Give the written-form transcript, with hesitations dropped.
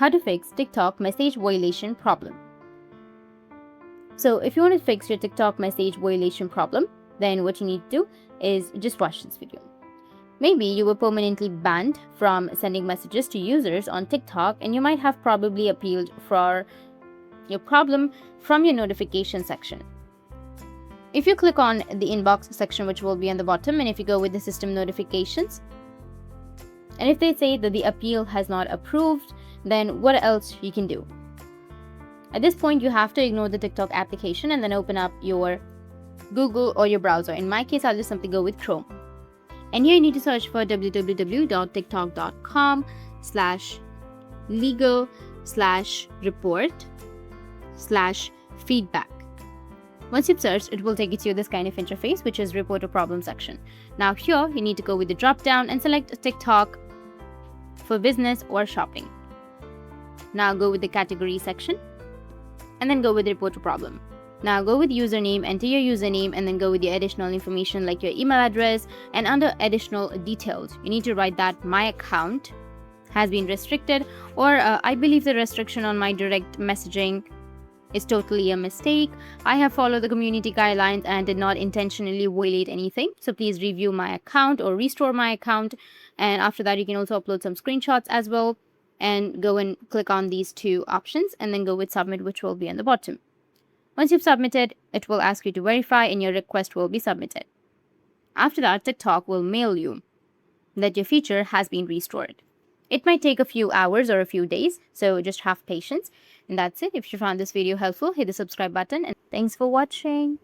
how to fix TikTok message violation problem. So if you want to fix your TikTok message violation problem, then what you need to do is just watch this video. Maybe you were permanently banned from sending messages to users on TikTok, and you might have probably appealed for your problem from your notification section. If you click on the inbox section, which will be on the bottom, and if you go with the system notifications, and if they say that the appeal has not approved, then what else you can do? At this point, you have to ignore the TikTok application and then open up your Google or your browser. In my case, I'll just simply go with Chrome. And here you need to search for www.tiktok.com/legal/report/feedback. Once you've searched, it will take you to this kind of interface, which is report a problem section. Now here, you need to go with the drop down and select TikTok for business or shopping. Now go with the category section and then go with report a problem. Now go with username, enter your username, and then go with your additional information like your email address, and under additional details, you need to write that my account has been restricted, or I believe the restriction on my direct messaging is totally a mistake. I have followed the community guidelines and did not intentionally violate anything. So please review my account or restore my account. And after that, you can also upload some screenshots as well, and go and click on these two options and then go with submit, which will be on the bottom. Once you've submitted, it will ask you to verify and your request will be submitted. After that, TikTok will mail you that your feature has been restored. It might take a few hours or a few days, so just have patience. And that's it. If you found this video helpful, hit the subscribe button, and thanks for watching.